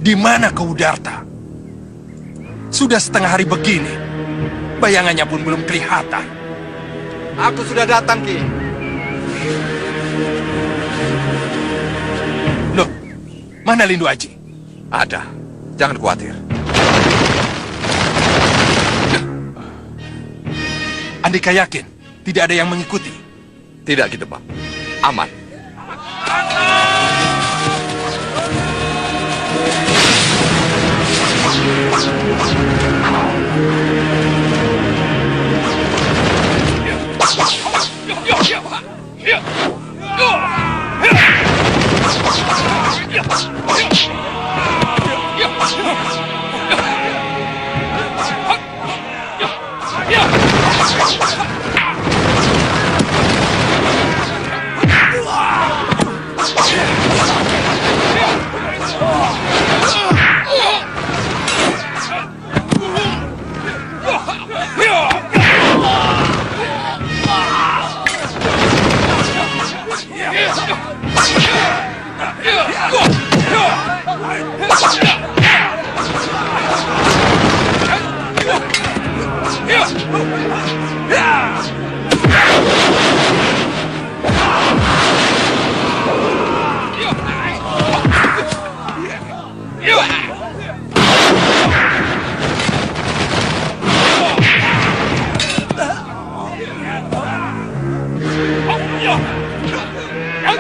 Di mana kau, Udarta? Sudah setengah hari begini. Bayangannya pun belum kelihatan. Aku sudah datang, Ki. Loh, mana Lindu Aji? Ada. Jangan khawatir. Andika yakin tidak ada yang mengikuti? Tidak, Ki Demang. Aman.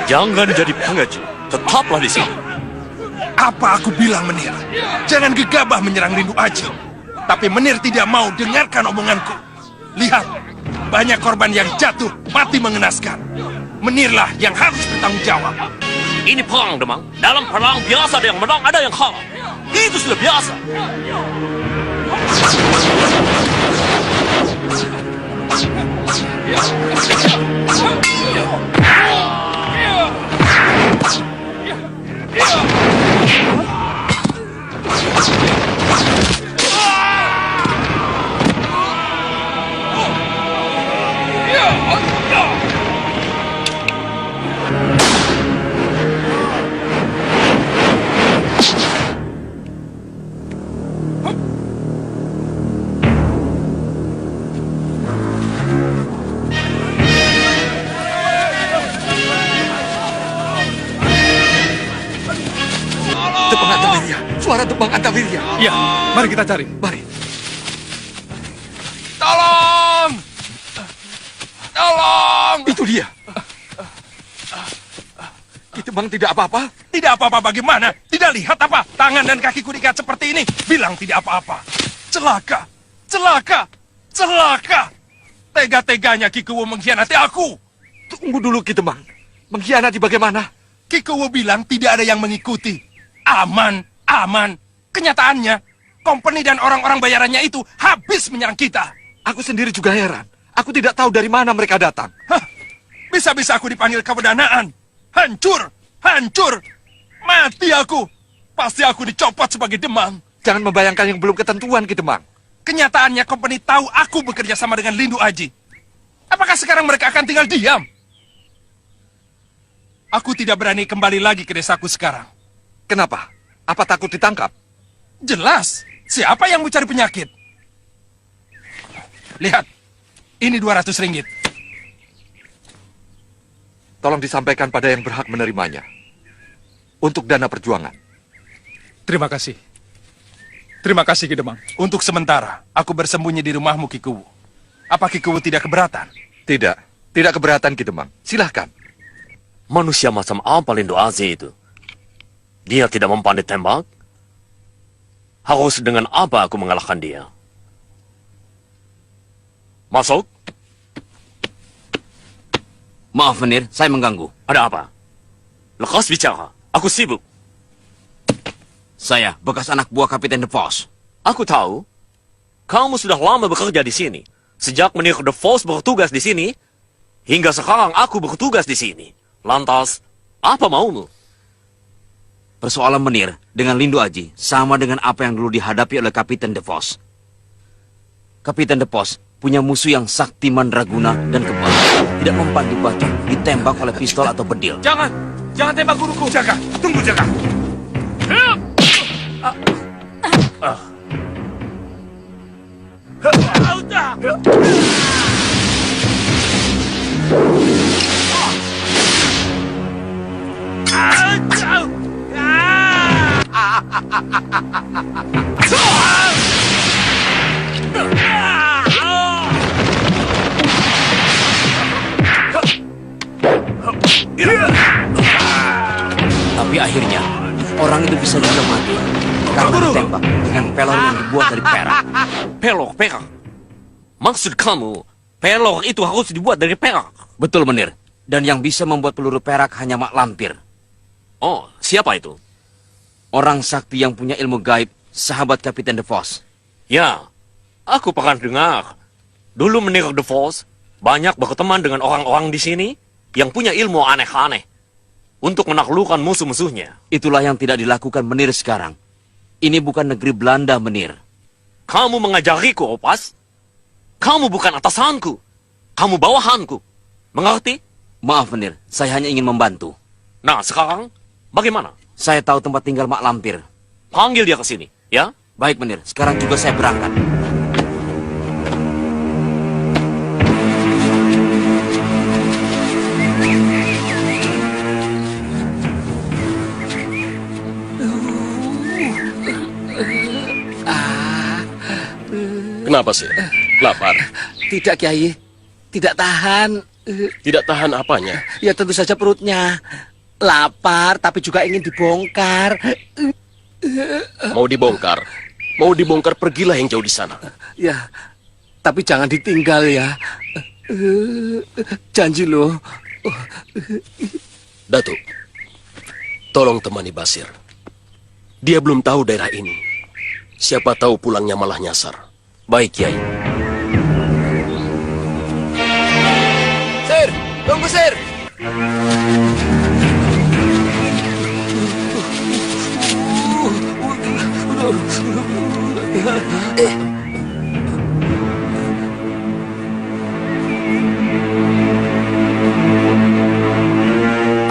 Jangan jadi pengecut. Tetaplah di sini. Apa aku bilang, Menir? Jangan gegabah menyerang Lindu Aji. Tapi Menir tidak mau dengarkan omonganku. Lihat, banyak korban yang jatuh, mati mengenaskan. Menirlah yang harus bertanggung jawab. Ini perang, Demang. Dalam perang biasa ada yang menang, ada yang kalah. Itu sudah biasa. Suara tembang Antawirya. Iya, mari kita cari. Mari. Tolong! Tolong! Itu dia. Itu Bang tidak apa-apa? Tidak apa-apa bagaimana? Tidak lihat apa? Tangan dan kakiku diikat seperti ini. Bilang tidak apa-apa. Celaka! Celaka! Celaka! Tega-teganya Kikuwu mengkhianati aku. Tunggu dulu, Ki Demang. Mengkhianati bagaimana? Kikuwu bilang tidak ada yang mengikuti. Aman, aman. Kenyataannya, company dan orang-orang bayarannya itu habis menyerang kita. Aku sendiri juga heran. Aku tidak tahu dari mana mereka datang. Hah, bisa-bisa aku dipanggil kepedanaan. Hancur, hancur. Mati aku. Pasti aku dicopot sebagai Demang. Jangan membayangkan yang belum ketentuan, Ki Demang. Kenyataannya company tahu aku bekerja sama dengan Lindu Aji. Apakah sekarang mereka akan tinggal diam? Aku tidak berani kembali lagi ke desaku sekarang. Kenapa? Apa takut ditangkap? Jelas. Siapa yang mencari penyakit? Lihat. Ini 200 ringgit. Tolong disampaikan pada yang berhak menerimanya. Untuk dana perjuangan. Terima kasih. Terima kasih, Ki Demang. Untuk sementara, aku bersembunyi di rumahmu, Kikuwu. Apa Kikuwu tidak keberatan? Tidak. Tidak keberatan, Ki Demang. Silahkan. Manusia macam apa Lindu Aji itu? Dia tidak mempandai tembak? Harus dengan apa aku mengalahkan dia? Masuk. Maaf, Menir, saya mengganggu. Ada apa? Lekas bicara. Aku sibuk. Saya, bekas anak buah Kapiten DeVos. Aku tahu. Kamu sudah lama bekerja di sini. Sejak Menir DeVos bertugas di sini, hingga sekarang aku bertugas di sini. Lantas, apa maumu? Persoalan Menir dengan Lindu Aji sama dengan apa yang dulu dihadapi oleh Kapiten DeVos. Kapiten DeVos punya musuh yang sakti mandraguna dan kebal. Tidak mempan dibaca, ditembak oleh pistol atau bedil. Jangan tembak guruku. Jaka, tunggu Jaka. Tapi akhirnya, orang itu bisa juga mati karena ditembak dengan pelor yang dibuat dari perak. Pelor perak. Maksud kamu, pelor itu harus dibuat dari perak? Betul, Menir. Dan yang bisa membuat peluru perak hanya Mak Lampir. Oh, siapa itu? Orang sakti yang punya ilmu gaib, sahabat Kapiten DeVos. Ya, aku pernah dengar. Dulu Menir DeVos banyak berteman dengan orang-orang di sini yang punya ilmu aneh-aneh untuk menaklukkan musuh-musuhnya. Itulah yang tidak dilakukan Menir sekarang. Ini bukan negeri Belanda, Menir. Kamu mengajariku, Opas. Kamu bukan atasanku. Kamu bawahanku. Mengerti? Maaf, Menir. Saya hanya ingin membantu. Nah, sekarang bagaimana? Saya tahu tempat tinggal Mak Lampir. Panggil dia ke sini, ya? Baik, Menir. Sekarang juga saya berangkat. Kenapa sih? Lapar? Tidak, Kiai. Tidak tahan. Tidak tahan apanya? Ya tentu saja perutnya. Lapar, tapi juga ingin dibongkar. Mau dibongkar? Mau dibongkar, pergilah yang jauh di sana. Ya, tapi jangan ditinggal ya. Janji loh. Datuk, tolong temani Basir. Dia belum tahu daerah ini. Siapa tahu pulangnya malah nyasar. Baik, Kiai. Sir, tunggu, Sir.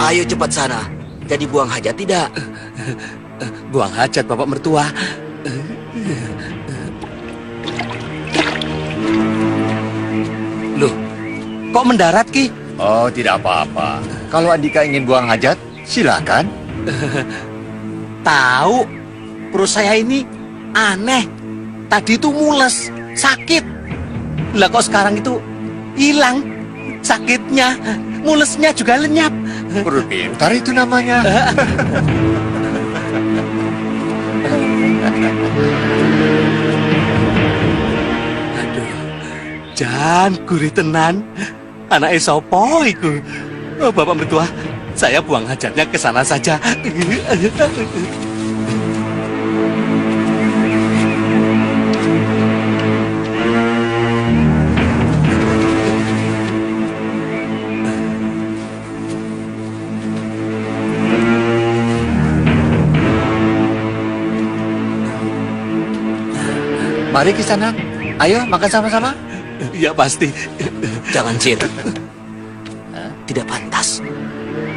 Ayo cepat sana. Jadi buang hajat tidak? Buang hajat, Bapak Mertua. Loh, kok mendarat, Ki? Oh, tidak apa-apa. Kalau Andika ingin buang hajat, silakan. Tahu, perut saya ini aneh. Tadi itu mules, sakit. Lah kok sekarang itu hilang sakitnya, mulesnya juga lenyap. Perut pintar itu namanya. Jan, gurih tenan. Anak sopo iku? Oh, Bapak Mertua, saya buang hajatnya ke sana saja. Mari ke sana. Ayo makan sama-sama. Ya pasti. Jangan, Cir. Tidak pantas.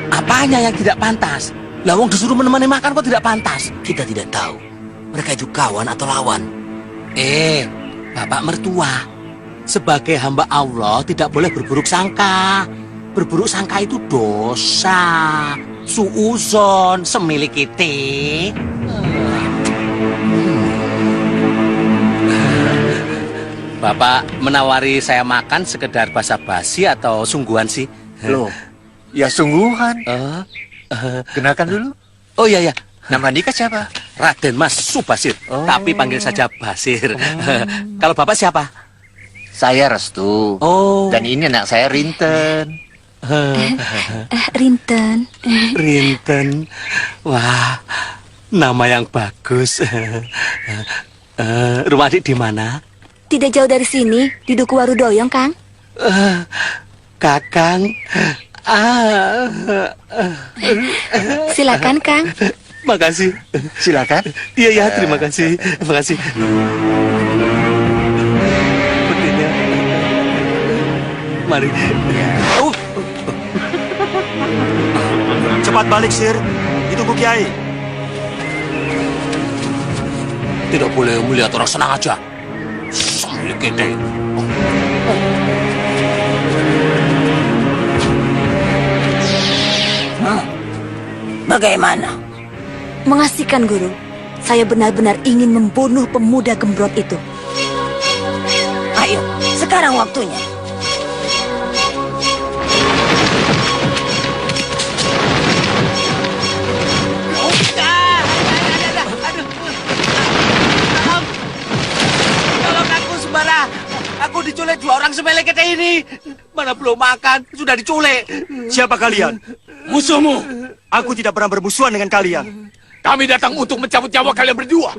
Apanya yang tidak pantas? Lawang disuruh menemani makan kok tidak pantas? Kita tidak tahu. Mereka itu kawan atau lawan. Bapak Mertua, sebagai hamba Allah tidak boleh berburuk sangka. Berburuk sangka itu dosa. Suuzon, semilik kita. Bapak menawari saya makan sekedar basa-basi atau sungguhan sih? Loh, ya sungguhan. Kenalkan dulu. Oh iya ya, Nama Andika siapa? Raden Mas Subasir. Oh. Tapi panggil saja Basir. Kalau Bapak siapa? Saya Restu. Oh. Dan ini anak saya Rinten. Rinten. Rinten. Wah, nama yang bagus. Rumah adik di mana? Tidak jauh dari sini, di Duku Warudoyong, Kang. Kakang. Silakan, Kang. Makasih. Silakan. Iya, ya, terima kasih. Terima kasih. Sepertinya. Mari. Cepat balik, Sir. Ditunggu Kiai. Tidak boleh melihat orang senang aja. Sambil gede. Bagaimana? Mengasihkan, Guru. Saya benar-benar ingin membunuh pemuda gembrot itu. Ayo, sekarang waktunya. Tolong aku, Sembara. Aku diculik 2 orang semele kete ini. Mana belum makan, sudah diculik. Siapa kalian? Musuhmu. Aku tidak pernah bermusuhan dengan kalian. Kami datang untuk mencabut nyawa kalian berdua.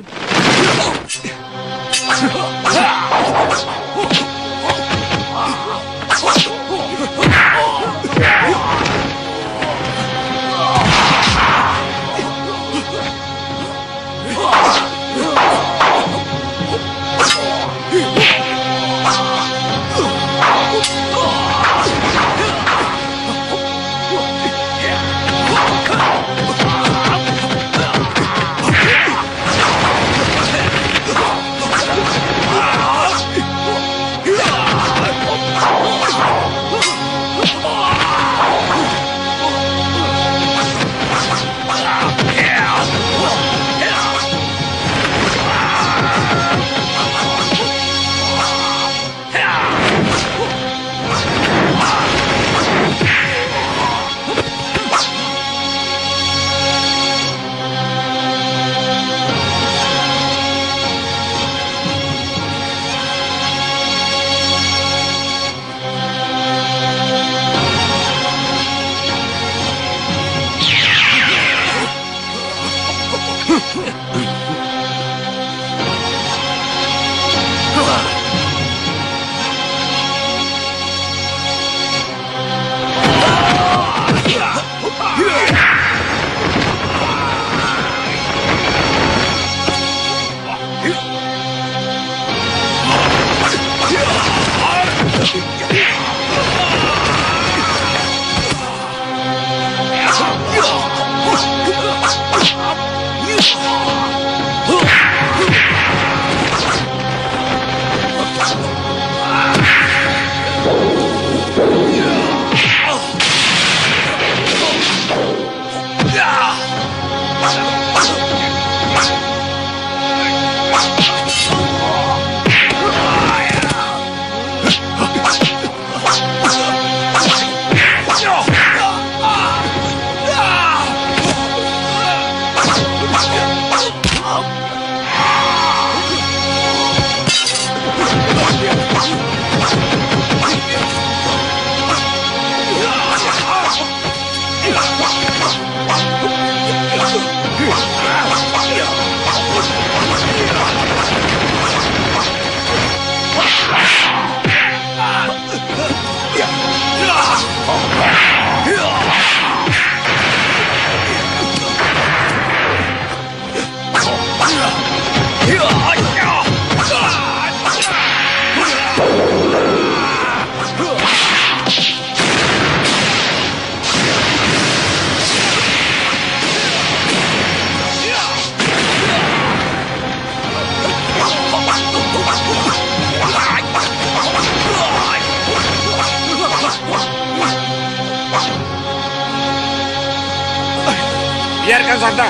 Biarkan Santa.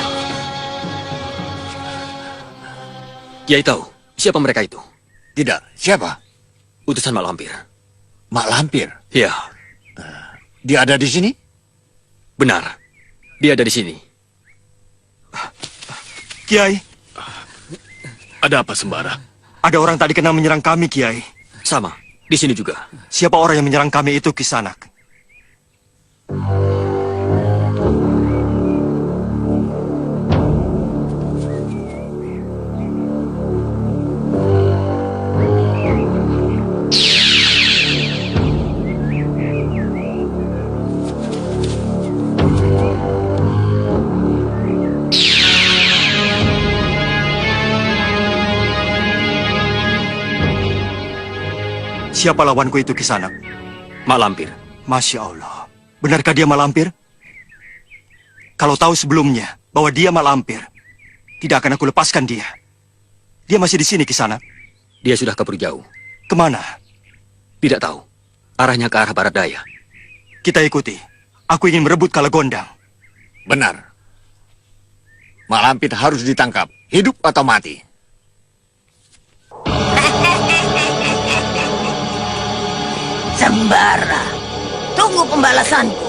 Kiai tahu siapa mereka itu? Tidak. Siapa? Utusan Mak Lampir. Mak Lampir. Ya, Dia ada di sini? benar. Dia ada di sini. Kiai, Ada apa, Sembara? ada orang tak dikenal menyerang kami, Kiai. Sama, di sini juga. Siapa orang yang menyerang kami itu, Kisanak? Siapa lawanku itu Kisanak? Mak Lampir. Masya Allah. Benarkah dia Mak Lampir? Kalau tahu sebelumnya bahwa dia Mak Lampir, tidak akan aku lepaskan dia. Dia masih di sini Kisanak. Dia sudah kabur jauh. Kemana? Tidak tahu. Arahnya ke arah barat daya. Kita ikuti. Aku ingin merebut Kalagondang. Benar. Mak Lampir harus ditangkap, hidup atau mati. Sembara, tunggu pembalasanku.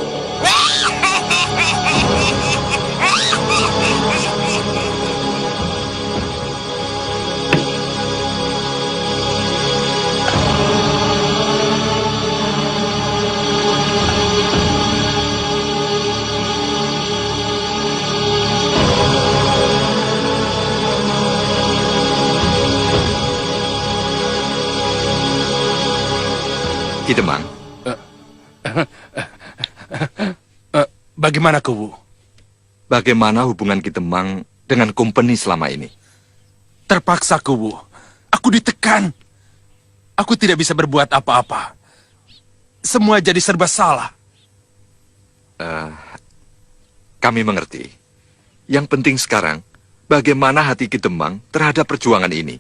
Ki Demang, Bagaimana Kuwu? bagaimana hubungan Ki Demang dengan company selama ini? Terpaksa Kuwu. Aku ditekan. Aku tidak bisa berbuat apa-apa. Semua jadi serba salah. Kami mengerti. Yang penting sekarang, bagaimana hati Ki Demang terhadap perjuangan ini?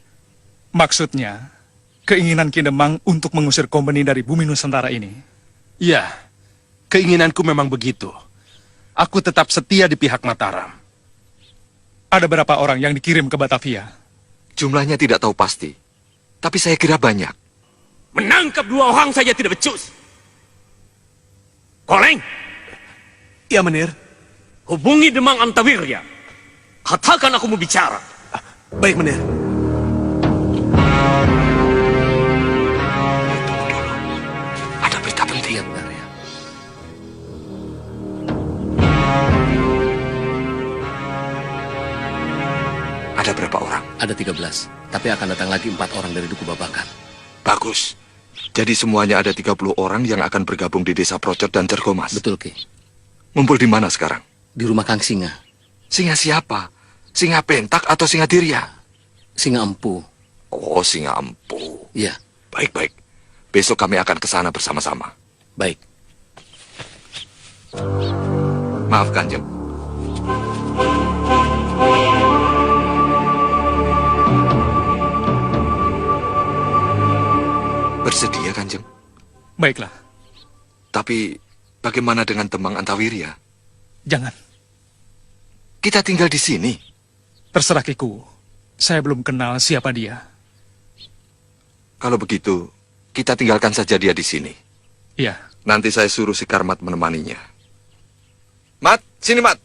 Maksudnya, keinginan Ki Demang untuk mengusir company dari bumi Nusantara ini. Ya, keinginanku memang begitu. Aku tetap setia di pihak Mataram. Ada berapa orang yang dikirim ke Batavia? Jumlahnya tidak tahu pasti, tapi saya kira banyak. Menangkap 2 orang saja tidak becus. Koleng, Ya, Menir. hubungi Demang Antawirya. Katakan aku mau bicara. Baik, Menir. Ada berita penting. Iya benar ya. Ada berapa orang? Ada 13, tapi akan datang lagi 4 orang dari Duku Babakan. Bagus. Jadi semuanya ada 30 orang yang akan bergabung di desa Procot dan Cergomas. Betul, Ki. Ngumpul di mana sekarang? Di rumah Kang Singa. Singa siapa? Singa Pentak atau Singa Dirya? Singa Empu. Oh, Singa Empu. Iya, Baik-baik. Besok kami akan ke sana bersama-sama. baik. Maaf, Kanjeng. Bersedia, Kanjeng. Baiklah, Tapi bagaimana dengan Demang Antawirya? jangan. Kita tinggal di sini. Terserah Kiku. Saya belum kenal siapa dia. Kalau begitu, kita tinggalkan saja dia di sini. Iya, Nanti saya suruh si Karmat menemaninya. Mat, sini Mat.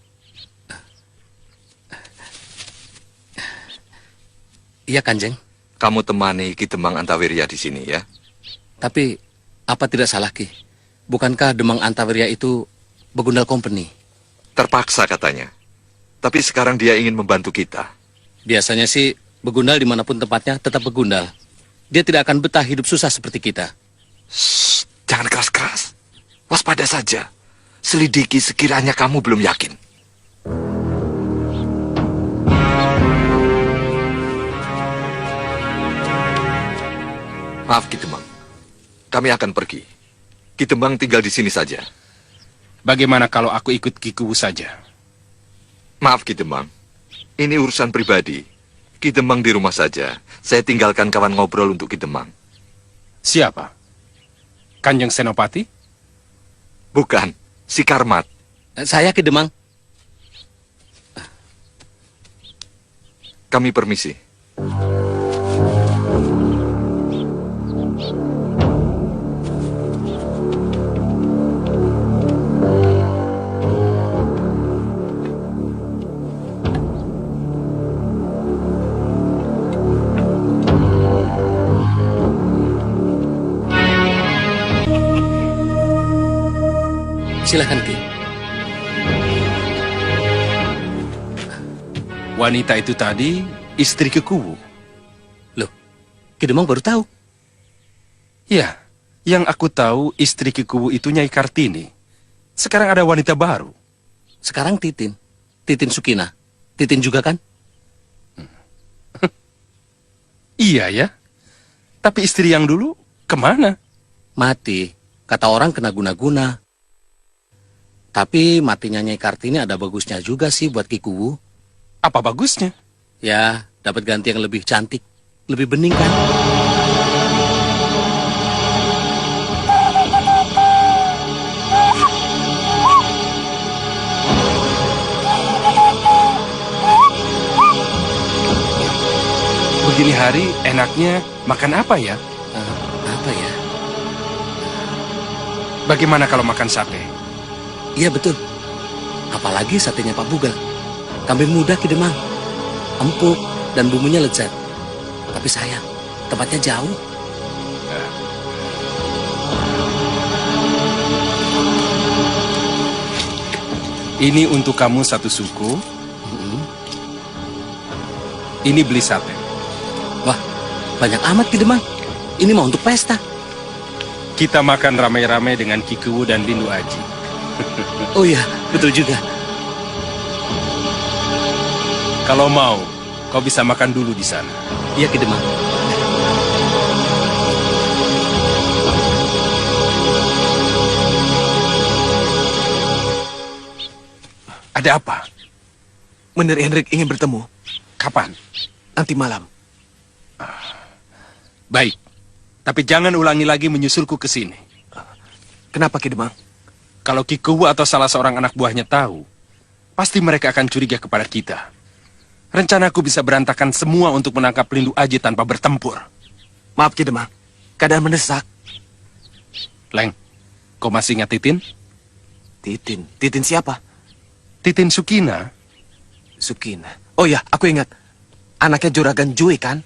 Iya, Kanjeng. Kamu temani Ki Demang Antawirya di sini ya. Tapi, apa tidak salah, Ki? Bukankah Demang Antawirya itu Begundal Company? Terpaksa katanya. Tapi sekarang dia ingin membantu kita. Biasanya sih, Begundal dimanapun tempatnya tetap Begundal. Dia tidak akan betah hidup susah seperti kita. Shh, jangan keras-keras. Waspada saja. Selidiki sekiranya kamu belum yakin. Maaf Ki Demang. Kami akan pergi. Ki Demang tinggal di sini saja. Bagaimana kalau aku ikut Ki Kuwu saja? Maaf Ki Demang. Ini urusan pribadi. Ki Demang di rumah saja. Saya tinggalkan kawan ngobrol untuk Ki Demang. Siapa? Kanjeng Senopati? Bukan, si Karmat. Saya Ki Demang. Kami permisi. Silakan, Ki. Wanita itu tadi istri Ki Kuwu. Loh, Ki Demang baru tahu. Ya, yang aku tahu istri Ki Kuwu itu Nyai Kartini. Sekarang ada wanita baru. Sekarang Titin. Titin Sukina. Titin juga kan? Iya ya. Tapi istri yang dulu Kemana? Mati. Kata orang kena guna-guna. Tapi matinya Nyai Kartini ada bagusnya juga sih buat Ki Kuwu. Apa bagusnya? Ya, dapat ganti yang lebih cantik. Lebih bening kan? Begini hari enaknya makan apa ya? Apa ya? Bagaimana kalau makan sate? Iya betul. Apalagi satenya Pak Bugal. Kambing muda Ki Demang. Empuk dan bumbunya lezat. Tapi sayang, tempatnya jauh. Ini untuk kamu satu suku. Ini beli sate. Wah, banyak amat Ki Demang. Ini mau untuk pesta. Kita makan ramai-ramai dengan Ki Kuwu dan Lindu Aji. Oh iya, betul juga. Kalau mau, kau bisa makan dulu di sana. Iya Ki Demang. Ada apa? Menir Hendrik ingin bertemu. Kapan? Nanti malam. Baik. Tapi jangan ulangi lagi menyusulku ke sini. Kenapa Ki Demang? Kalau Ki Kuwu atau salah seorang anak buahnya tahu, pasti mereka akan curiga kepada kita. Rencanaku bisa berantakan semua untuk menangkap Lindu Aji tanpa bertempur. Maaf Ki Demang, keadaan mendesak. Leng, kau masih ingat Titin? Titin? Titin siapa? Titin Sukina. Sukina. Oh ya, aku ingat. Anaknya Juragan Jui kan?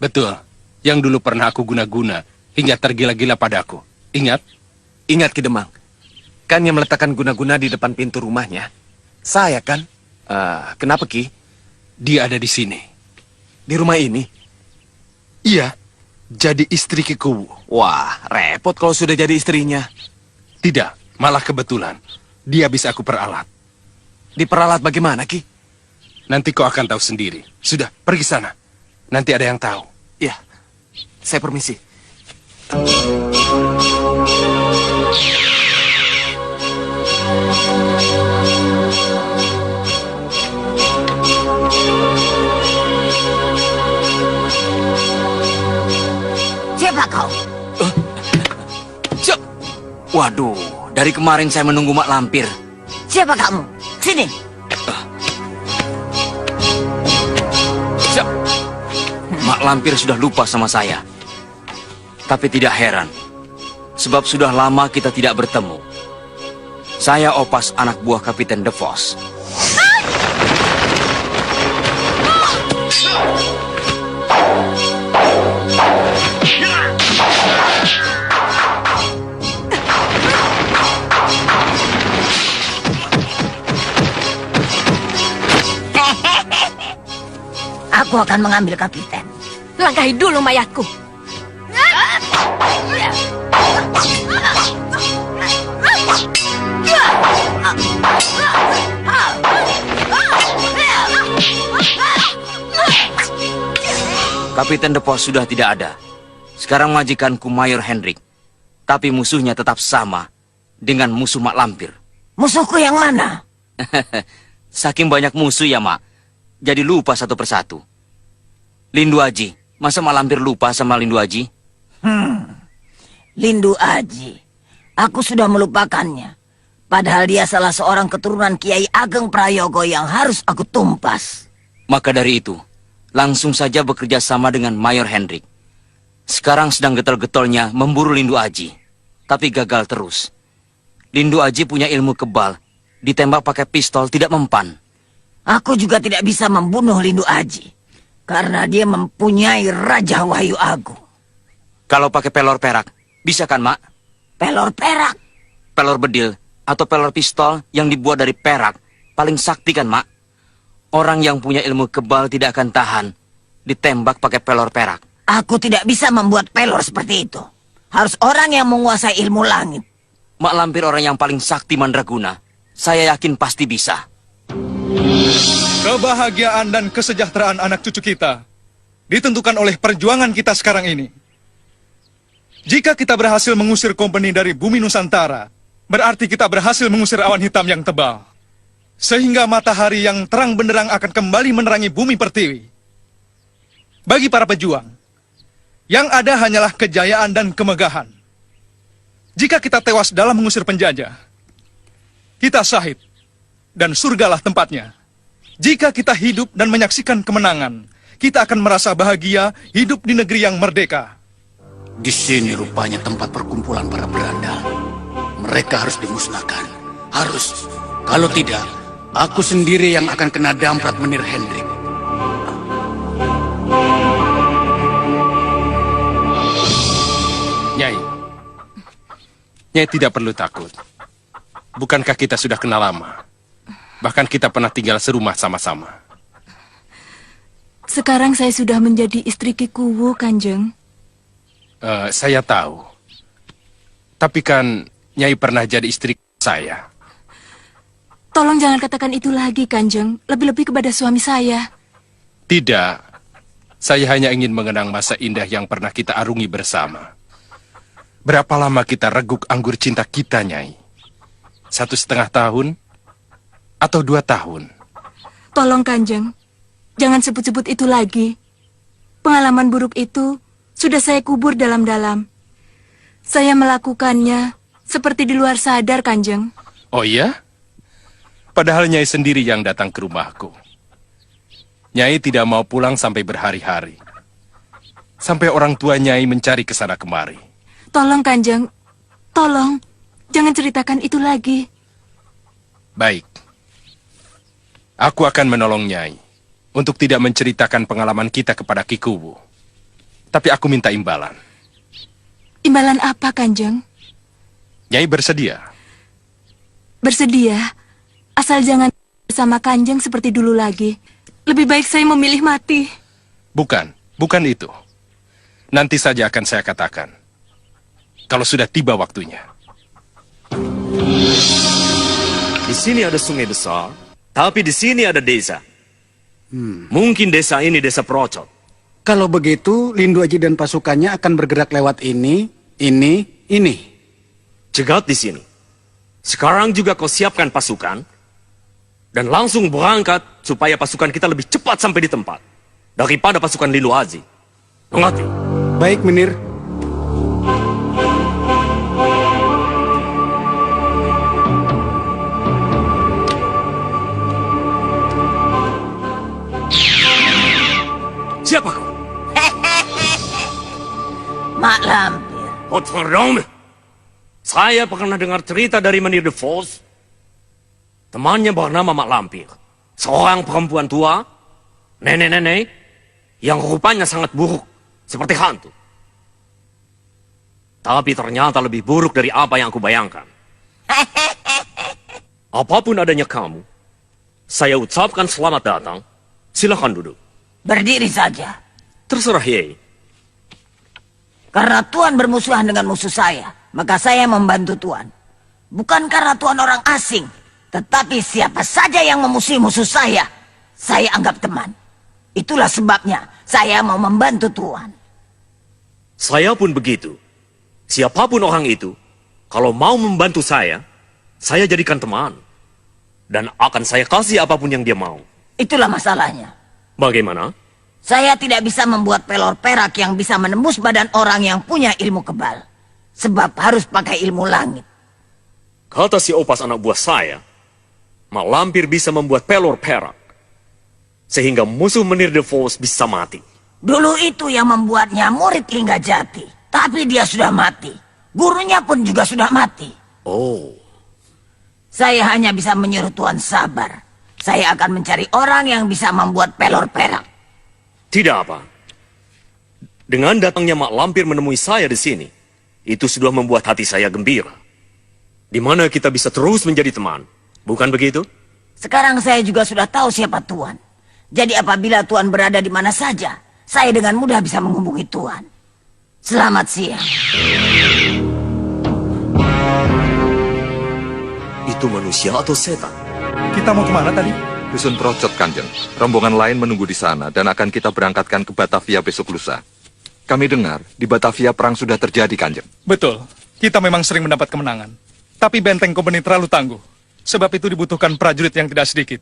Betul. Yang dulu pernah aku guna-guna hingga tergila-gila padaku. Ingat? Ingat Ki Demang. Kan yang meletakkan guna-guna di depan pintu rumahnya. Saya kan? Kenapa Ki? Dia ada di sini. Di rumah ini? Iya. Jadi istri Ki Kuwu. Wah, repot kalau sudah jadi istrinya. Tidak, malah kebetulan. Dia bisa aku peralat. Diperalat bagaimana Ki? Nanti kau akan tahu sendiri. Sudah, pergi sana. Nanti ada yang tahu. Ya, saya permisi. Siapa kau? Siap. Waduh, dari kemarin saya menunggu Mak Lampir. Siapa kamu? Sini. Siap. Mak Lampir sudah lupa sama saya. Tapi tidak heran, sebab sudah lama kita tidak bertemu. Saya Opas, anak buah Kapiten DeVos. Aku akan mengambil kapiten. Langkahi dulu mayatku. Kapiten DeVos sudah tidak ada. Sekarang majikanku Mayor Hendrik. Tapi musuhnya tetap sama dengan musuh Mak Lampir. Musuhku yang mana? Saking banyak musuh ya, Mak. Jadi lupa satu persatu. Lindu Aji. Masa Mak Lampir lupa sama Lindu Aji? Lindu Aji. Aku sudah melupakannya. Padahal dia salah seorang keturunan Kiai Ageng Prayogo yang harus aku tumpas. Maka dari itu, langsung saja bekerja sama dengan Mayor Hendrik. Sekarang sedang getol-getolnya memburu Lindu Aji. Tapi gagal terus. Lindu Aji punya ilmu kebal. Ditembak pakai pistol tidak mempan. Aku juga tidak bisa membunuh Lindu Aji. Karena dia mempunyai Raja Wahyu Agung. Kalau pakai pelor perak, bisa kan, Mak? Pelor perak? Pelor bedil atau pelor pistol yang dibuat dari perak paling sakti kan, Mak? Orang yang punya ilmu kebal tidak akan tahan ditembak pakai pelor perak. Aku tidak bisa membuat pelor seperti itu. Harus orang yang menguasai ilmu langit. Mak Lampir orang yang paling sakti mandraguna. Saya yakin pasti bisa. Kebahagiaan dan kesejahteraan anak cucu kita ditentukan oleh perjuangan kita sekarang ini. Jika kita berhasil mengusir kompeni dari bumi Nusantara, berarti kita berhasil mengusir awan hitam yang tebal. Sehingga matahari yang terang benderang akan kembali menerangi bumi pertiwi. Bagi para pejuang, yang ada hanyalah kejayaan dan kemegahan. Jika kita tewas dalam mengusir penjajah, kita syahid, dan surgalah tempatnya. Jika kita hidup dan menyaksikan kemenangan, kita akan merasa bahagia hidup di negeri yang merdeka. Di sini rupanya tempat perkumpulan para berandal. Mereka harus dimusnahkan. Harus. Kalau tidak, aku sendiri yang akan kena damprat Menir Hendrik. Nyai. Nyai tidak perlu takut. Bukankah kita sudah kenal lama? Bahkan kita pernah tinggal serumah sama-sama. Sekarang saya sudah menjadi istri Ki Kuwu, Kanjeng. Saya tahu. Tapi kan Nyai pernah jadi istri saya. Tolong jangan katakan itu lagi, Kanjeng. Lebih-lebih kepada suami saya. Tidak. Saya hanya ingin mengenang masa indah yang pernah kita arungi bersama. Berapa lama kita reguk anggur cinta kita, Nyai? 1,5 tahun? Atau 2 tahun? Tolong, Kanjeng. Jangan sebut-sebut itu lagi. Pengalaman buruk itu sudah saya kubur dalam-dalam. Saya melakukannya seperti di luar sadar, Kanjeng. Oh iya? Padahal Nyai sendiri yang datang ke rumahku. Nyai tidak mau pulang sampai berhari-hari. Sampai orang tua Nyai mencari ke sana kemari. Tolong, Kanjeng. Tolong, jangan ceritakan itu lagi. Baik. Aku akan menolong Nyai untuk tidak menceritakan pengalaman kita kepada Ki Kuwu. Tapi aku minta imbalan. Imbalan apa, Kanjeng? Nyai bersedia? Bersedia, asal jangan bersama Kanjeng seperti dulu lagi. Lebih baik saya memilih mati. Bukan itu. Nanti saja akan saya katakan. Kalau sudah tiba waktunya. Di sini ada sungai besar, tapi di sini ada desa. Mungkin desa ini desa Procot. Kalau begitu, Lindu Aji dan pasukannya akan bergerak lewat ini. Cegat di sini. Sekarang juga kau siapkan pasukan dan langsung berangkat supaya pasukan kita lebih cepat sampai di tempat daripada pasukan Lindu Aji. Mengerti? Baik, Menir. Siapa kau? Mak Lampir. Potong. Saya pernah dengar cerita dari Menir de Vos. Temannya bernama Mak Lampir. Seorang perempuan tua, nenek-nenek, yang rupanya sangat buruk, seperti hantu. Tapi ternyata lebih buruk dari apa yang aku bayangkan. Apapun adanya kamu, saya ucapkan selamat datang. Silakan duduk. Berdiri saja. Terserah, Yei. Karena Tuan bermusuhan dengan musuh saya, maka saya membantu Tuan. Bukan karena Tuan orang asing, tetapi siapa saja yang memusuhi musuh saya anggap teman. Itulah sebabnya saya mau membantu Tuan. Saya pun begitu. Siapapun orang itu, kalau mau membantu saya jadikan teman. Dan akan saya kasih apapun yang dia mau. Itulah masalahnya. Bagaimana? Saya tidak bisa membuat pelor perak yang bisa menembus badan orang yang punya ilmu kebal. Sebab harus pakai ilmu langit. Kata si Opas anak buah saya, Mak Lampir bisa membuat pelor perak. Sehingga musuh Menir de Vos bisa mati. Dulu itu yang membuatnya murid Linggajati. Tapi dia sudah mati. Gurunya pun juga sudah mati. Oh. Saya hanya bisa menyuruh Tuan sabar. Saya akan mencari orang yang bisa membuat pelor perak. Tidak apa. Dengan datangnya Mak Lampir menemui saya di sini, itu sudah membuat hati saya gembira. Di mana kita bisa terus menjadi teman. Bukan begitu? Sekarang saya juga sudah tahu siapa Tuan. Jadi apabila Tuan berada di mana saja, saya dengan mudah bisa menghubungi Tuan. Selamat siang. Itu manusia atau setan? Kita mau kemana tadi? Dusun Procot, Kanjeng. Rombongan lain menunggu di sana dan akan kita berangkatkan ke Batavia besok lusa. Kami dengar di Batavia perang sudah terjadi, Kanjeng. Betul, kita memang sering mendapat kemenangan. Tapi benteng kompeni terlalu tangguh. Sebab itu dibutuhkan prajurit yang tidak sedikit.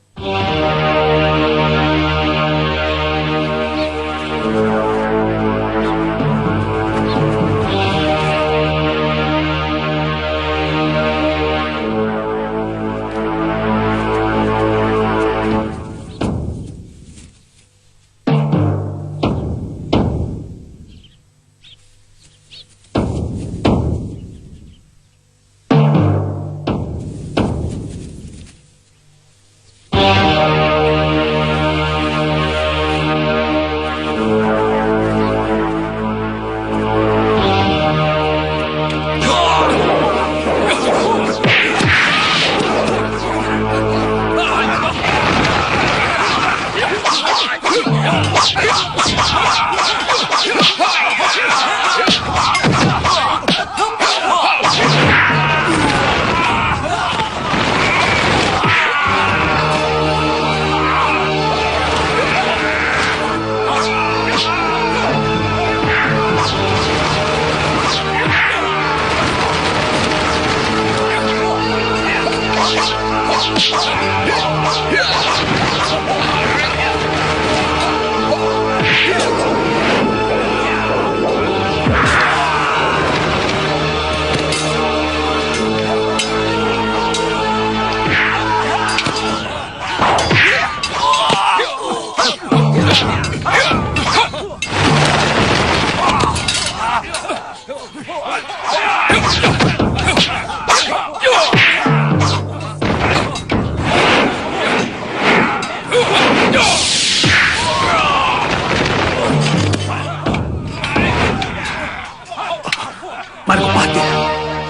Margopati,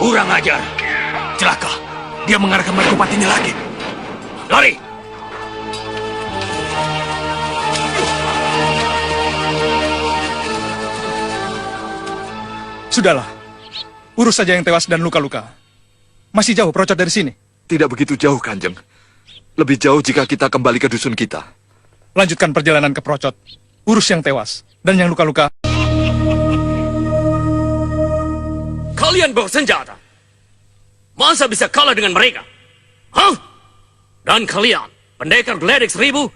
kurang ajar. Celaka, dia mengarahkan Margopatinya lagi. Lari! Sudahlah, urus saja yang tewas dan luka-luka. Masih jauh Procot dari sini. Tidak begitu jauh, Kanjeng. Lebih jauh jika kita kembali ke dusun kita. Lanjutkan perjalanan ke Procot. Urus yang tewas dan yang luka-luka. Kalian bersenjata. Masa bisa kalah dengan mereka? Hah? Dan kalian, pendekar geledek 1000,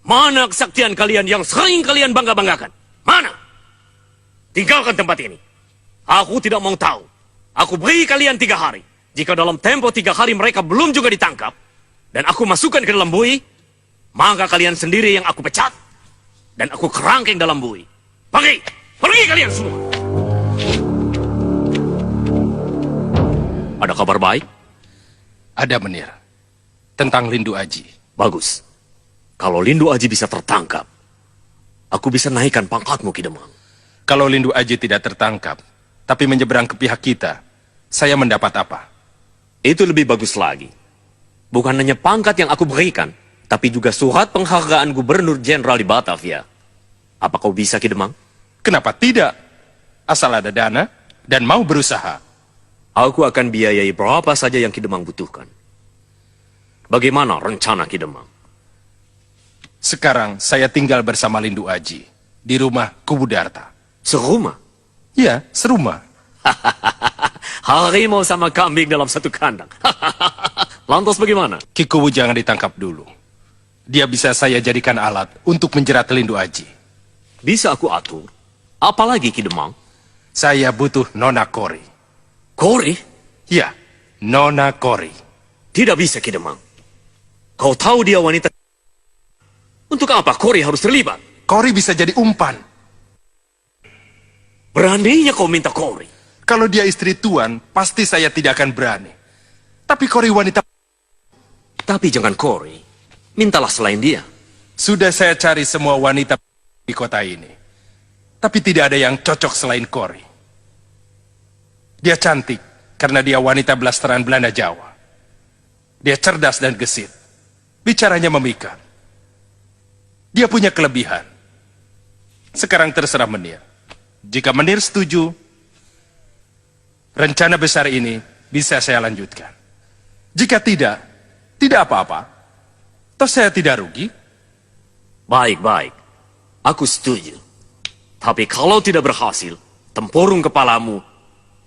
mana kesaktian kalian yang sering kalian bangga-banggakan? Mana? Tinggalkan tempat ini. Aku tidak mau tahu. Aku beri kalian 3 hari. Jika dalam tempo 3 hari mereka belum juga ditangkap, dan aku masukkan ke dalam bui, maka kalian sendiri yang aku pecat, dan aku kerangkeng dalam bui. Pergi! Pergi kalian semua! Ada kabar baik? Ada, Menir. Tentang Lindu Aji. Bagus. Kalau Lindu Aji bisa tertangkap, aku bisa naikkan pangkatmu, Ki Demang. Kalau Lindu Aji tidak tertangkap, tapi menyeberang ke pihak kita, saya mendapat apa? Itu lebih bagus lagi. Bukan hanya pangkat yang aku berikan, tapi juga surat penghargaan Gubernur Jenderal di Batavia. Apa kau bisa, Ki Demang? Kenapa tidak? Asal ada dana dan mau berusaha. Aku akan biayai berapa saja yang Ki Demang butuhkan. Bagaimana rencana Ki Demang? Sekarang saya tinggal bersama Lindu Aji di rumah Kubu Darta. Serumah? Ya, serumah. Harimau sama kambing dalam satu kandang. Lantas bagaimana? Ki Kubu jangan ditangkap dulu. Dia bisa saya jadikan alat untuk menjerat Lindu Aji. Bisa aku atur. Apalagi Ki Demang? Saya butuh Nona Kori. Kori? Ya, Nona Kori. Tidak bisa, Ki Demang. Kau tahu dia wanita. Untuk apa Kori harus terlibat? Kori bisa jadi umpan. Beraninya kau minta Kori? Kalau dia istri tuan, pasti saya tidak akan berani. Tapi Kori wanita... Tapi jangan Kori. Mintalah selain dia. Sudah saya cari semua wanita di kota ini. Tapi tidak ada yang cocok selain Kori. Dia cantik karena dia wanita blasteran Belanda Jawa. Dia cerdas dan gesit. Bicaranya memikat. Dia punya kelebihan. Sekarang terserah Menir. Jika Menir setuju, rencana besar ini bisa saya lanjutkan. Jika tidak, tidak apa-apa. Toh saya tidak rugi. Baik-baik. Aku setuju. Tapi kalau tidak berhasil, tempurung kepalamu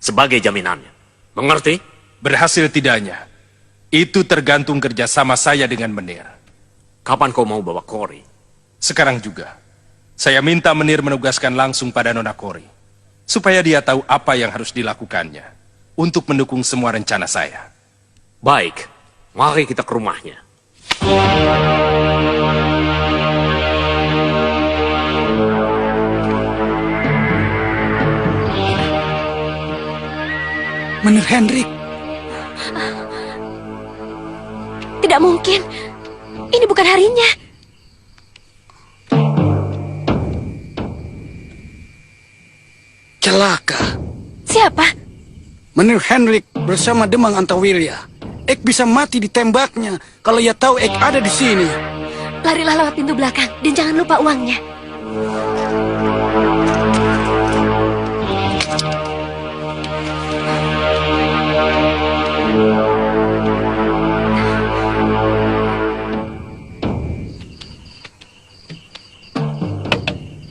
sebagai jaminannya. Mengerti? Berhasil tidaknya, itu tergantung kerjasama saya dengan Menir. Kapan kau mau bawa Kori? Sekarang juga, saya minta Menir menugaskan langsung pada Nona Kori, supaya dia tahu apa yang harus dilakukannya untuk mendukung semua rencana saya. Baik, mari kita ke rumahnya. Menir Hendrik. Tidak mungkin. Ini bukan harinya. Celaka. Siapa? Menir Hendrik bersama Demang Antawilya. Ek bisa mati ditembaknya kalau ia tahu Ek ada di sini. Larilah lewat pintu belakang dan jangan lupa uangnya.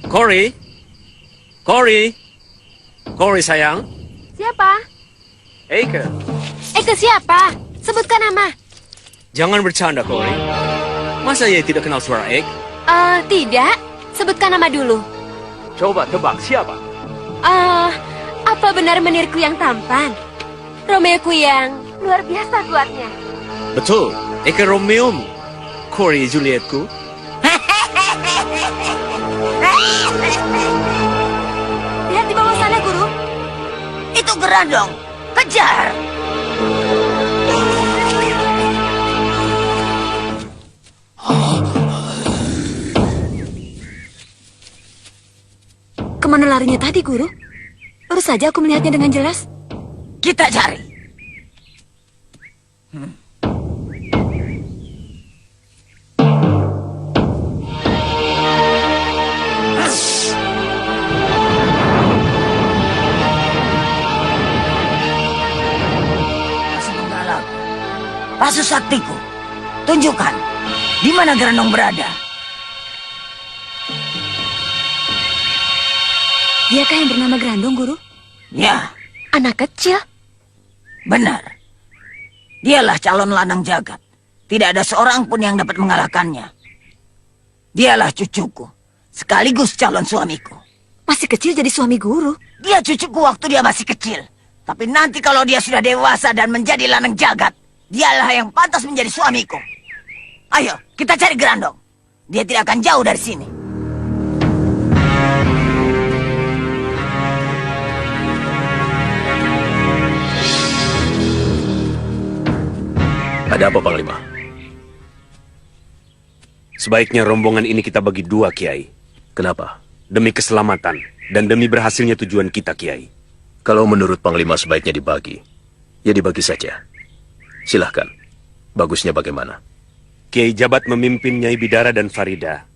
Kori? Kori? Kori sayang? Siapa? Eike. Eke siapa? Sebutkan nama. Jangan bercanda, Kori. Masa ia tidak kenal suara Ek? Tidak. Sebutkan nama dulu. Coba tebak siapa? Apa benar menirku yang tampan? Romeoku yang luar biasa kuatnya. Betul. Eke Romeomu. Kori Julietku. Lihat di bawah sana, Guru. Itu Gerandong. Kejar! Kemana larinya tadi, Guru? Baru saja aku melihatnya dengan jelas. Kita cari. Pasu saktiku, tunjukkan di mana Gerandong berada. Diakah yang bernama Gerandong, Guru? Ya, Anak kecil? benar. Dialah calon lanang jagat. Tidak ada seorang pun yang dapat mengalahkannya. Dialah cucuku, sekaligus calon suamiku. Masih kecil jadi suami Guru? Dia cucuku waktu dia masih kecil. Tapi nanti kalau dia sudah dewasa dan menjadi lanang jagat, dialah yang pantas menjadi suamiku. Ayo, kita cari Gerandong. Dia tidak akan jauh dari sini. Ada apa, Panglima? Sebaiknya rombongan ini kita bagi dua, Kiai. Kenapa? Demi keselamatan dan demi berhasilnya tujuan kita, Kiai. Kalau menurut Panglima sebaiknya dibagi, ya dibagi saja. Silahkan. Bagusnya bagaimana? Kiai Jabat memimpin Nyai Bidara dan Farida.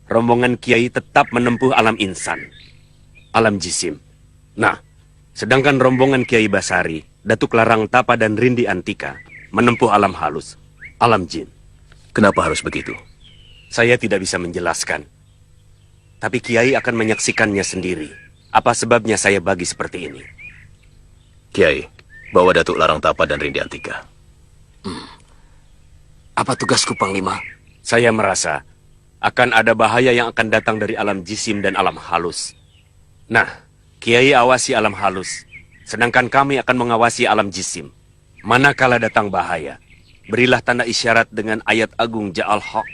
Rombongan Kiai tetap menempuh alam insan, alam jisim. Nah, sedangkan rombongan Kiai Basari, Datuk Larang Tapa dan Rindi Antika menempuh alam halus, alam jin. Kenapa harus begitu? Saya tidak bisa menjelaskan. Tapi Kiai akan menyaksikannya sendiri. Apa sebabnya saya bagi seperti ini? Kiai, bawa Datuk Larang Tapa dan Rindi Antika. Apa tugasku, Panglima? Saya merasa akan ada bahaya yang akan datang dari alam jisim dan alam halus. Nah, Kiai awasi alam halus, sedangkan kami akan mengawasi alam jisim. Manakala datang bahaya, berilah tanda isyarat dengan ayat agung Ja'al Haq.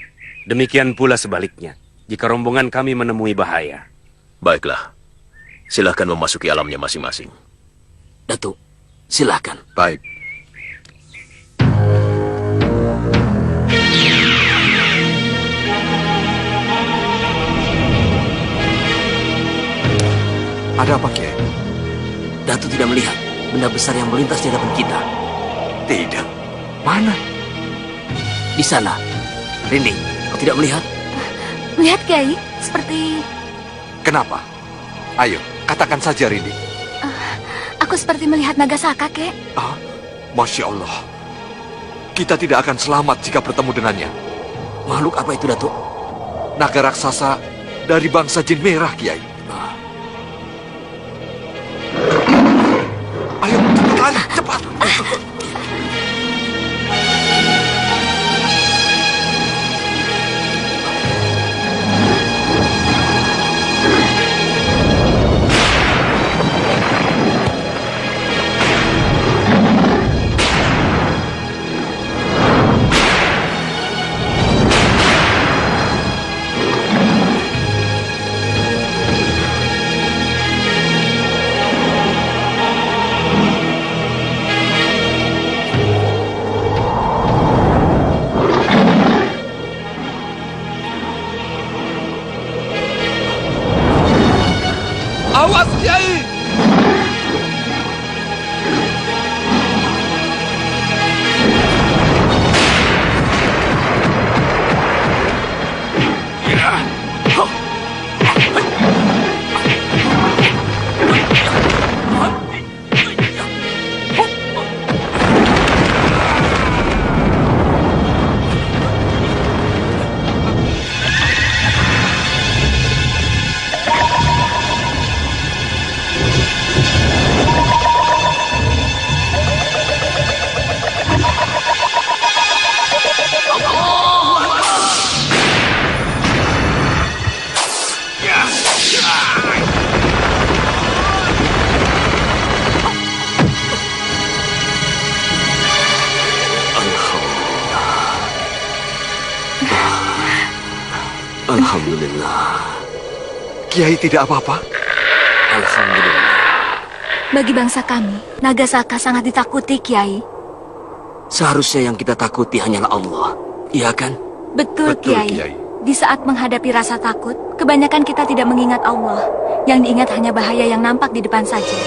Demikian pula sebaliknya, jika rombongan kami menemui bahaya. Baiklah, silahkan memasuki alamnya masing-masing. Datuk, silahkan. Baik. Ada apa, Kiai? Datuk tidak melihat benda besar yang melintas di hadapan kita. Tidak. Mana? Di sana. Rindi, kau tidak melihat? Lihat, Kiai. Seperti... Kenapa? Ayo, katakan saja, Rindi. Aku seperti melihat naga saka, Kek. Ah, Masya Allah. Kita tidak akan selamat jika bertemu dengannya. Makhluk apa itu, Datuk? Naga raksasa dari bangsa jin merah, Kiai. Awas, Kiai! Alhamdulillah. Kiai tidak apa-apa? Alhamdulillah. Bagi bangsa kami, Nagasaka sangat ditakuti, Kiai. Seharusnya yang kita takuti hanyalah Allah. Iya kan? Betul, Kiai. Di saat menghadapi rasa takut, kebanyakan kita tidak mengingat Allah. Yang diingat hanya bahaya yang nampak di depan saja.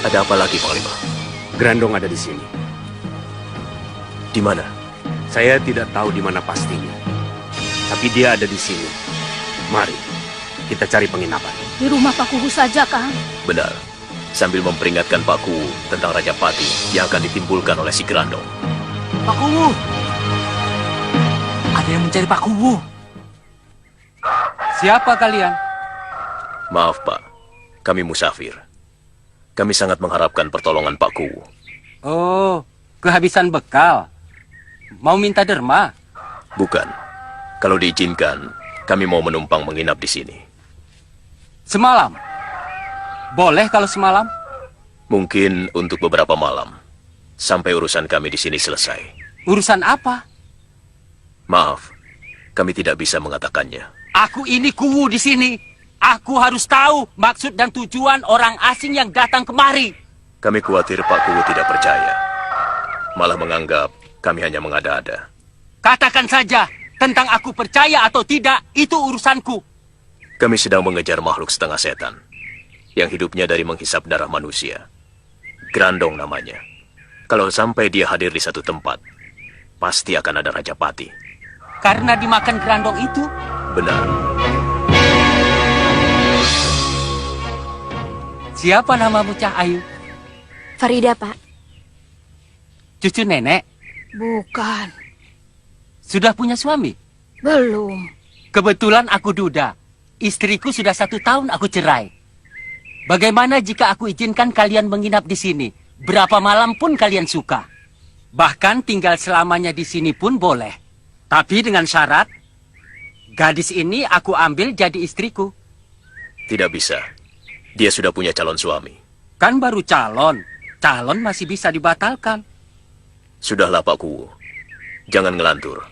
Ada apa lagi, Panglima? Grandong ada di sini. Di mana? Saya tidak tahu di mana pastinya. Tapi dia ada di sini. Mari, kita cari penginapan. Di rumah Pak Kuhu saja, Kang. Benar. Sambil memperingatkan Pak Kuwu tentang Raja Pati yang akan ditimbulkan oleh si Grandong. Pak Kuwu! Ada yang mencari Pak Kuwu. Siapa kalian? Maaf, Pak. Kami musafir. Kami sangat mengharapkan pertolongan Pak Kuwu. Oh, kehabisan bekal. Mau minta derma? Bukan. Kalau diizinkan, kami mau menumpang menginap di sini. Semalam? Boleh kalau semalam? Mungkin untuk beberapa malam. Sampai urusan kami di sini selesai. Urusan apa? Maaf, kami tidak bisa mengatakannya. Aku ini Kuwu di sini. Aku harus tahu maksud dan tujuan orang asing yang datang kemari. Kami khawatir Pak Kuwu tidak percaya. Malah menganggap kami hanya mengada-ada. Katakan saja, tentang aku percaya atau tidak, itu urusanku. Kami sedang mengejar makhluk setengah setan. Yang hidupnya dari menghisap darah manusia. Grandong namanya. Kalau sampai dia hadir di satu tempat, pasti akan ada Raja Pati. Karena dimakan Grandong itu? Benar. Siapa namamu, Cah Ayu? Farida, Pak. Cucu nenek? Bukan. Sudah punya suami? Belum. Kebetulan aku duda. Istriku sudah 1 tahun aku cerai. Bagaimana jika aku izinkan kalian menginap di sini? Berapa malam pun kalian suka. Bahkan tinggal selamanya di sini pun boleh. Tapi dengan syarat, gadis ini aku ambil jadi istriku. Tidak bisa. Dia sudah punya calon suami. Kan baru calon. Calon masih bisa dibatalkan. Sudahlah, Pak Kuwu. Jangan ngelantur.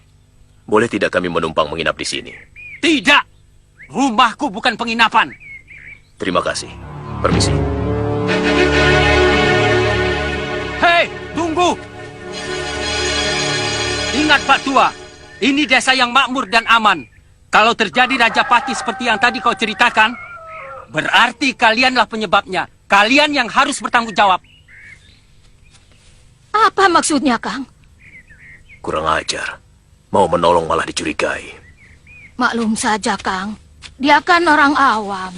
Boleh tidak kami menumpang menginap di sini? Tidak. Rumahku bukan penginapan. Terima kasih. Permisi. Hei, tunggu. Ingat, Pak Tua. Ini desa yang makmur dan aman. Kalau terjadi Raja Pati seperti yang tadi kau ceritakan, berarti kalianlah penyebabnya. Kalian yang harus bertanggung jawab. Apa maksudnya, Kang? Kurang ajar. Mau menolong malah dicurigai. Maklum saja, Kang. Dia kan orang awam.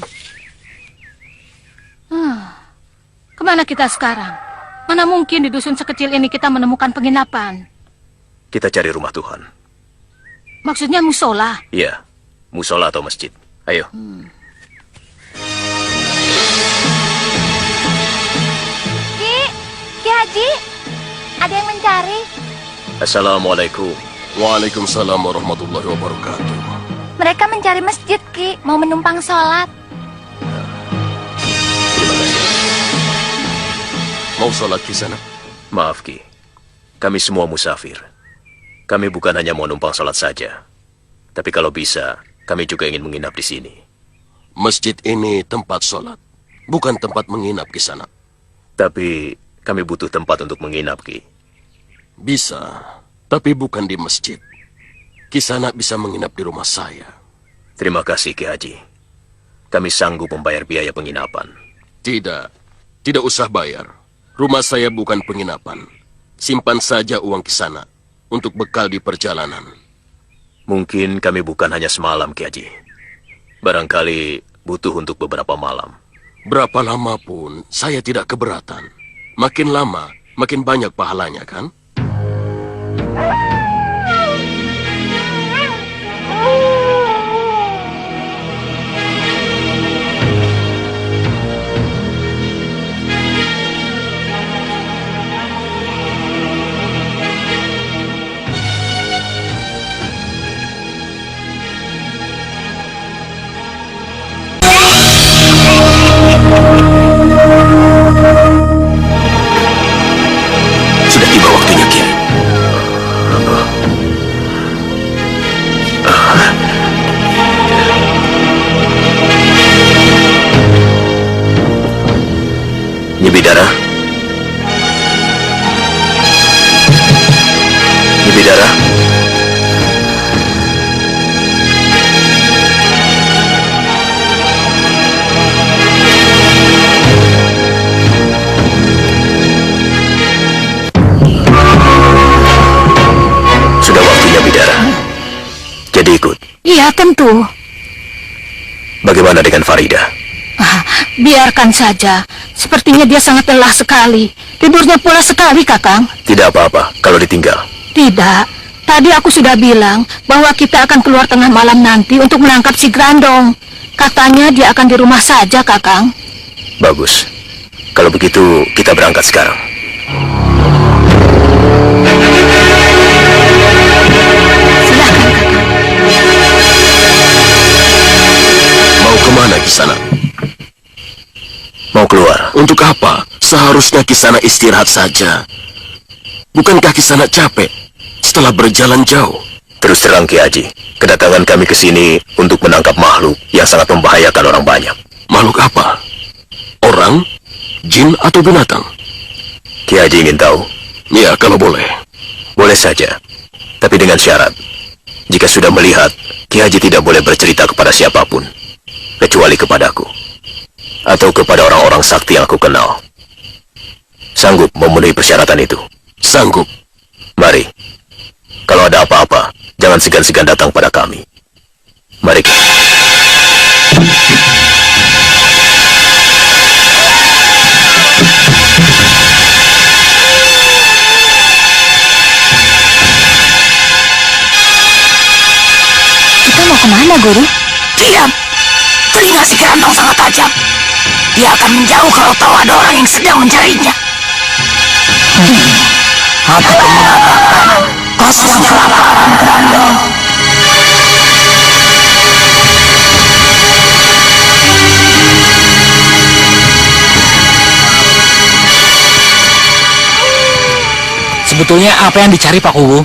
Kemana kita sekarang? Mana mungkin di dusun sekecil ini kita menemukan penginapan? Kita cari rumah Tuhan. Maksudnya musola? Iya, musola atau masjid. Ayo. Ki Haji, ada yang mencari. Assalamualaikum. Waalaikumsalam warahmatullahi wabarakatuh. Mereka mencari masjid, Ki. Mau menumpang sholat. Mau sholat di sana? Maaf, Ki. Kami semua musafir. Kami bukan hanya mau numpang sholat saja. Tapi kalau bisa, kami juga ingin menginap di sini. Masjid ini tempat sholat, bukan tempat menginap di sana. Tapi kami butuh tempat untuk menginap, Ki. Bisa, tapi bukan di masjid. Kisana bisa menginap di rumah saya. Terima kasih, Ki Haji. Kami sanggup membayar biaya penginapan. Tidak usah bayar. Rumah saya bukan penginapan. Simpan saja uang Kisana untuk bekal di perjalanan. Mungkin kami bukan hanya semalam, Ki Haji. Barangkali butuh untuk beberapa malam. Berapa lama pun saya tidak keberatan. Makin lama, makin banyak pahalanya, kan? Sudah tiba waktunya, Ki. Nyibidara? Nyibidara? Sudah waktunya, Bidara. Jadi ikut. Iya, tentu. Bagaimana dengan Farida? Biarkan saja. Sepertinya dia sangat lelah sekali. Tidurnya pula sekali, Kakang. Tidak apa-apa kalau ditinggal. Tidak. Tadi aku sudah bilang bahwa kita akan keluar tengah malam nanti untuk menangkap si Grandong. Katanya dia akan di rumah saja, Kakang. Bagus. Kalau begitu, kita berangkat sekarang. Mau kemana Kisana? Mau keluar. Untuk apa? Seharusnya Kisana istirahat saja. Bukankah Kisana capek setelah berjalan jauh? Terus terang, Ki Haji, kedatangan kami ke sini untuk menangkap makhluk yang sangat membahayakan orang banyak. Makhluk apa? Orang, jin, atau binatang? Ki Haji ingin tahu? Ya, kalau boleh. Boleh saja, tapi dengan syarat. Jika sudah melihat, Ki Haji tidak boleh bercerita kepada siapapun, kecuali kepadaku, atau kepada orang-orang sakti yang aku kenal. Sanggup memenuhi persyaratan itu? Sanggup. Mari. Kalau ada apa-apa, jangan segan-segan datang pada kami. Mari. Kita mau kemana, Guru? Diam. Telinga si Grandong sangat tajam. Dia akan menjauh kalau tahu ada orang yang sedang mencarinya. Aku mengatakan kau sedang kelaparan, Grandong. Sebetulnya apa yang dicari Pak Kuwu?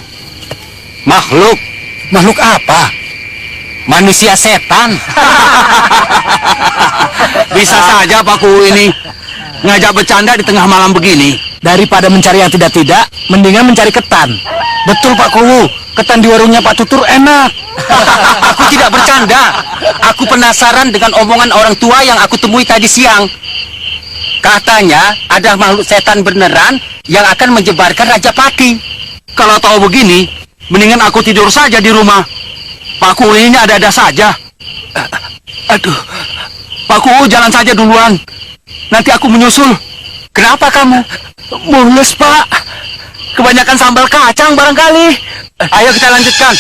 Makhluk. Makhluk apa? Manusia setan. Bisa saja Pak Kuwu ini ngajak bercanda di tengah malam begini. Daripada mencari yang tidak-tidak, mendingan mencari ketan. Betul Pak Kuwu, ketan di warungnya Pak Tutur enak. Aku tidak bercanda. Aku penasaran dengan omongan orang tua yang aku temui tadi siang. Katanya ada makhluk setan beneran yang akan menjebarkan Raja Pati. Kalau tahu begini, mendingan aku tidur saja di rumah. Pak Kuwu ini ada-ada saja. Aduh, Pak Kuwu jalan saja duluan. Nanti aku menyusul. Kenapa kamu? Mules, Pak. Kebanyakan sambal kacang barangkali. Ayo kita lanjutkan.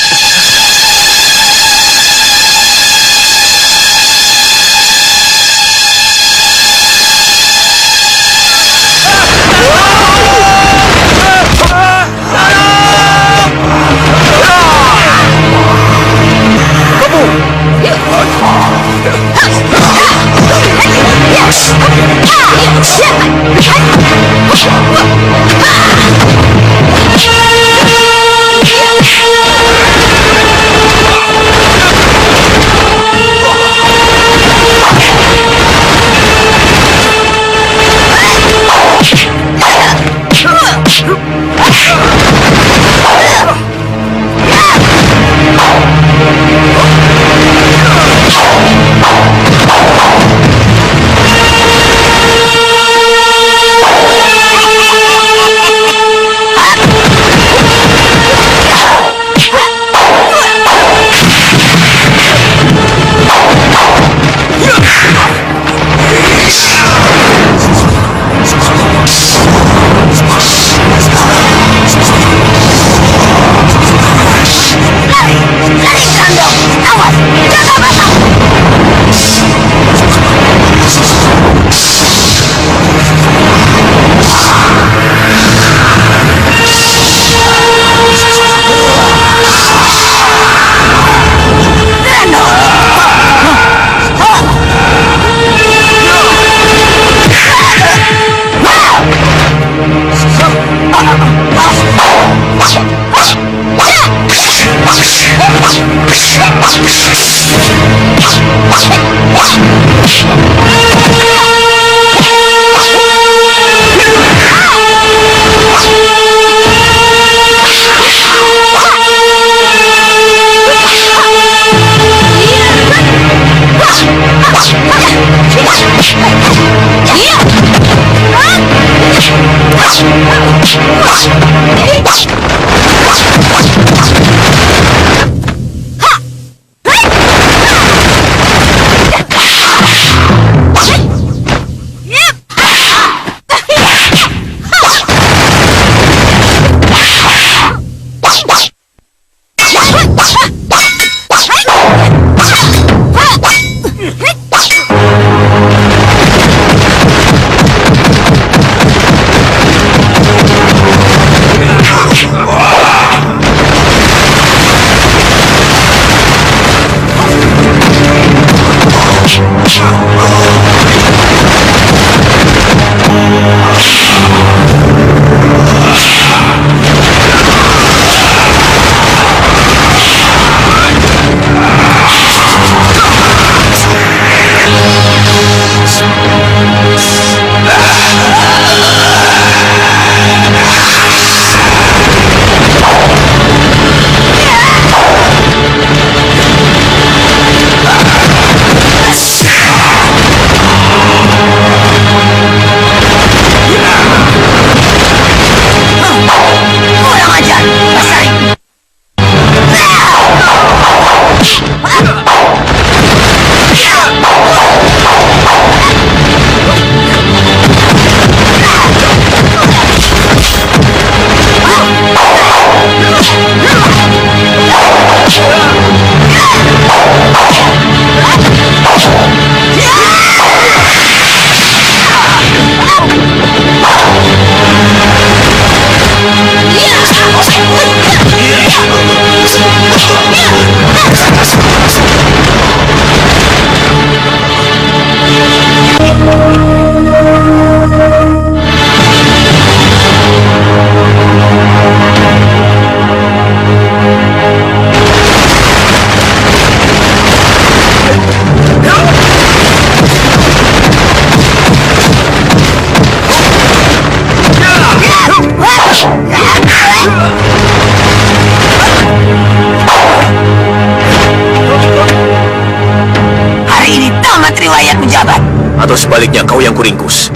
Atau sebaliknya kau yang kuringkus.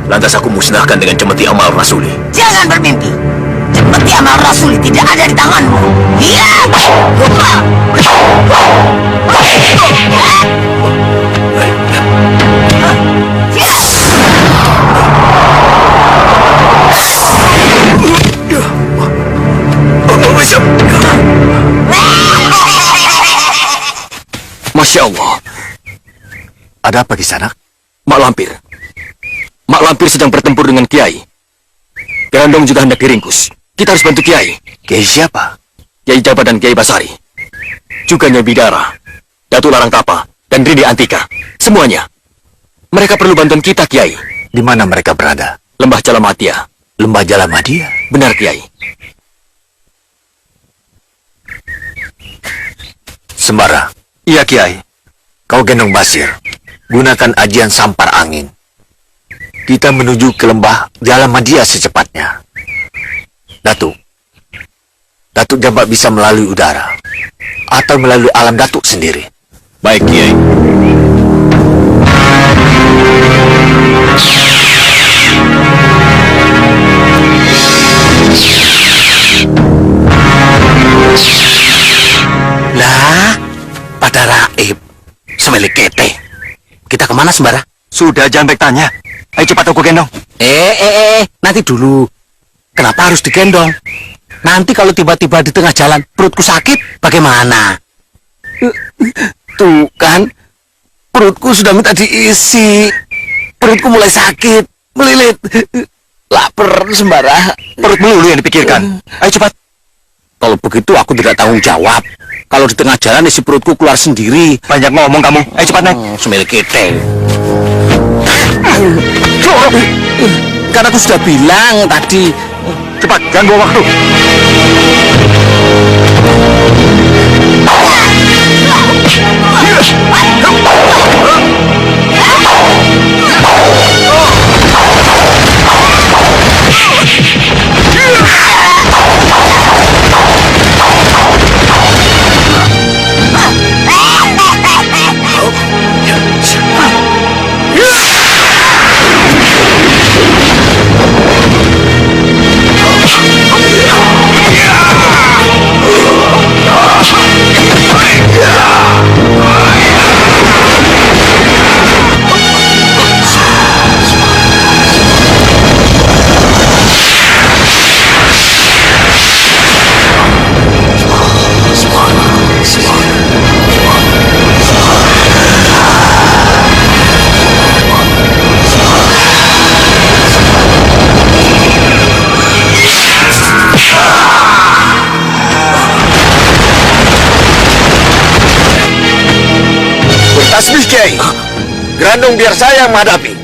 Lantas aku musnahkan dengan cemeti amal rasuli. Jangan bermimpi. Cemeti amal rasuli tidak ada di tanganmu. Iya. Masya Allah. Ada apa di sana? Mak Lampir. Mak Lampir sedang bertempur dengan Kiai. Grandong juga hendak diringkus. Kita harus bantu Kiai. Kiai siapa? Kiai Jaba dan Kiai Basari. Juga Nyai Bidara, Datuk Larang Tapa, dan Rindi Antika. Semuanya. Mereka perlu bantuan kita, Kiai. Di mana mereka berada? Lembah Jalamatia. Lembah Jalamatia? Benar, Kiai. Sembara. Iya, Kiai. Kau gendong Basir. Gunakan ajian sampar angin. Kita menuju ke lembah Jalamatia secepatnya. Datuk. Datuk Jambak bisa melalui udara. Atau melalui alam Datuk sendiri. Baik, Kiai. Lah, pada raib. Semelik kete. Kita kemana, Sembara? Sudah, jangan baik tanya. Ayo cepat aku gendong. Nanti dulu. Kenapa harus digendong? Nanti kalau tiba-tiba di tengah jalan perutku sakit, bagaimana? Tuh kan, perutku sudah minta diisi. Perutku mulai sakit, melilit. Lapar, Sembara. Perut melulu yang dipikirkan. Ayo cepat. Kalau begitu aku tidak tanggung jawab. Kalau di tengah jalan isi perutku keluar sendiri. Banyak ngomong kamu. Ayo cepat naik. Semelik kete. Karena aku sudah bilang tadi. Cepat, jangan buang waktu. Kiai. Grandong biar saya yang menghadapi.